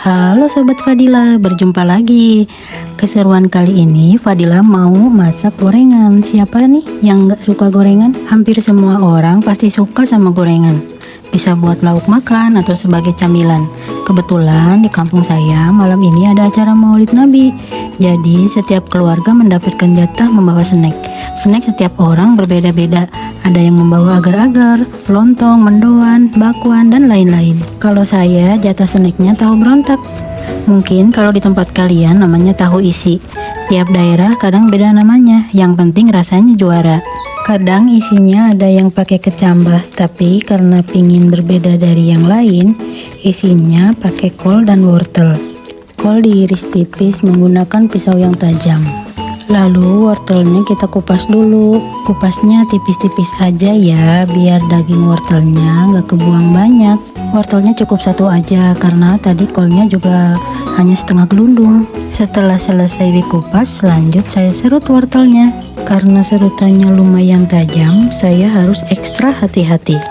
Halo Sobat Fadila, berjumpa lagi. Keseruan kali ini Fadila mau masak gorengan. Siapa nih yang gak suka gorengan? Hampir semua orang pasti suka sama gorengan. Bisa buat lauk makan atau sebagai camilan. Kebetulan di kampung saya malam ini ada acara Maulid Nabi. Jadi setiap keluarga mendapatkan jatah membawa snack. Snack setiap orang berbeda-beda. Ada yang membawa agar-agar, lontong, mendoan, bakwan, dan lain-lain. Kalau saya jatah snacknya tahu berontak. Mungkin kalau di tempat kalian namanya tahu isi. Tiap daerah kadang beda namanya, yang penting rasanya juara. Kadang isinya ada yang pakai kecambah, tapi karena pingin berbeda dari yang lain, isinya pakai kol dan wortel. Kol diiris tipis menggunakan pisau yang tajam. Lalu wortelnya kita kupas dulu. Kupasnya tipis-tipis aja ya, biar daging wortelnya nggak kebuang banyak. Wortelnya cukup satu aja karena tadi kolnya juga hanya setengah gelundung. Setelah selesai dikupas, lanjut saya serut wortelnya. Karena serutannya lumayan tajam, saya harus ekstra hati-hati.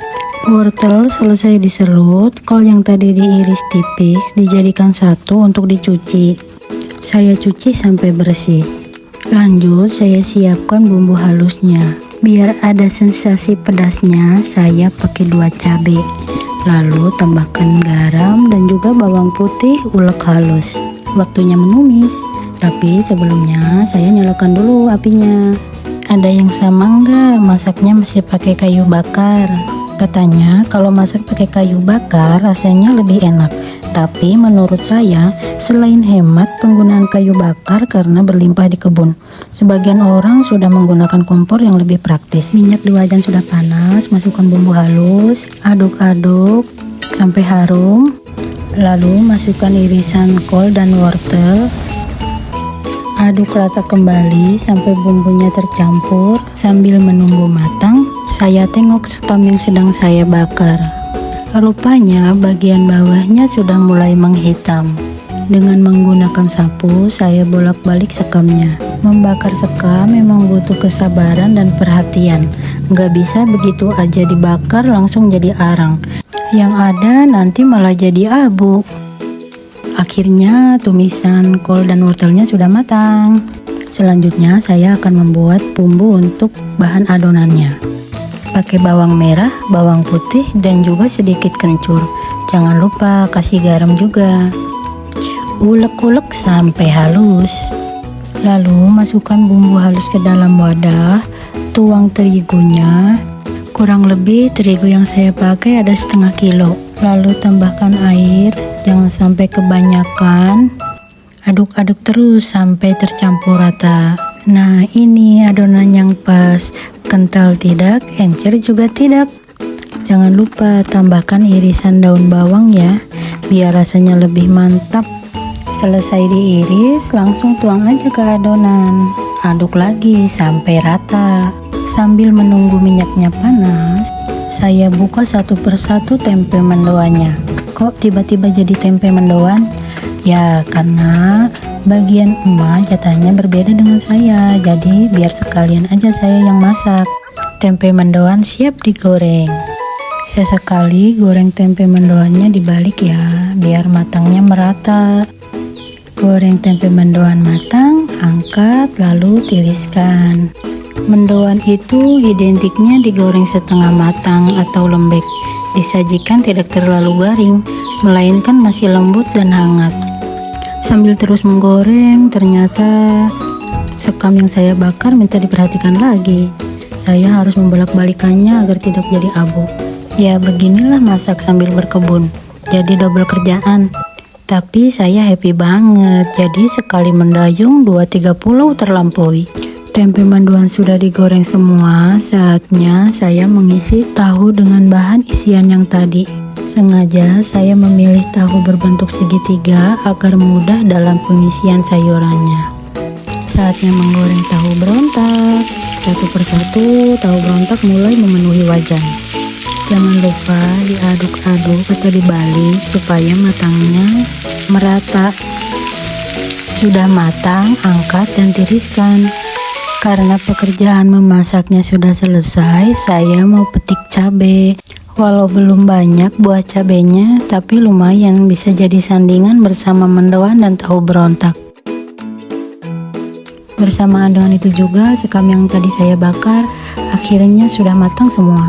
Wortel selesai diserut, kol yang tadi diiris tipis dijadikan satu untuk dicuci. Saya cuci sampai bersih. Lanjut saya siapkan bumbu halusnya. Biar ada sensasi pedasnya, saya pakai 2 cabai. Lalu tambahkan garam dan juga bawang putih ulek halus. Waktunya menumis. Tapi sebelumnya saya nyalakan dulu apinya. Ada yang sama nggak masaknya masih pakai kayu bakar? Katanya kalau masak pakai kayu bakar rasanya lebih enak. Tapi menurut saya, selain hemat penggunaan kayu bakar karena berlimpah di kebun, sebagian orang sudah menggunakan kompor yang lebih praktis. Minyak di wajan sudah panas, masukkan bumbu halus, aduk-aduk sampai harum. Lalu masukkan irisan kol dan wortel. Aduk rata kembali sampai bumbunya tercampur. Sambil menunggu matang, saya tengok sekam yang sedang saya bakar. Rupanya bagian bawahnya sudah mulai menghitam. Dengan menggunakan sapu, saya bolak-balik sekamnya. Membakar sekam memang butuh kesabaran dan perhatian. Nggak bisa begitu aja dibakar langsung jadi arang. Yang ada nanti malah jadi abu. Akhirnya tumisan kol dan wortelnya sudah matang. Selanjutnya saya akan membuat bumbu untuk bahan adonannya. Pakai bawang merah, bawang putih, dan juga sedikit kencur. Jangan lupa kasih garam juga. Ulek-ulek sampai halus. Lalu masukkan bumbu halus ke dalam wadah. Tuang terigunya. Kurang lebih terigu yang saya pakai ada setengah kilo. Lalu tambahkan air, jangan sampai kebanyakan. Aduk-aduk terus sampai tercampur rata. Nah, ini adonan yang pas. Kental tidak, encer juga tidak. Jangan lupa tambahkan irisan daun bawang ya, biar rasanya lebih mantap. Selesai diiris, langsung tuang aja ke adonan. Aduk lagi sampai rata. Sambil menunggu minyaknya panas, saya buka satu persatu tempe mendoannya. Kok tiba-tiba jadi tempe mendoan? Ya, karena bagian emak jatahnya berbeda dengan saya, jadi biar sekalian aja saya yang masak. Tempe mendoan siap digoreng. Sesekali goreng tempe mendoannya dibalik ya, biar matangnya merata. Goreng tempe mendoan matang, angkat lalu tiriskan. Mendoan itu identiknya digoreng setengah matang atau lembek. Disajikan tidak terlalu garing, melainkan masih lembut dan hangat. Sambil terus menggoreng, ternyata sekam yang saya bakar minta diperhatikan lagi. Saya harus membolak-balikannya agar tidak jadi abu. Ya beginilah masak sambil berkebun, jadi double kerjaan. Tapi saya happy banget, jadi sekali mendayung 2-3 pulau terlampaui. Tempe mendoan sudah digoreng semua, saatnya saya mengisi tahu dengan bahan isian yang tadi. Sengaja saya memilih tahu berbentuk segitiga agar mudah dalam pengisian sayurannya. Saatnya menggoreng tahu berontak. Satu persatu tahu berontak mulai memenuhi wajan. Jangan lupa diaduk-aduk atau dibalik supaya matangnya merata. Sudah matang, angkat dan tiriskan. Karena pekerjaan memasaknya sudah selesai, saya mau petik cabai. Walau belum banyak buah cabenya, tapi lumayan bisa jadi sandingan bersama mendoan dan tahu berontak. Bersamaan dengan itu juga sekam yang tadi saya bakar akhirnya sudah matang semua.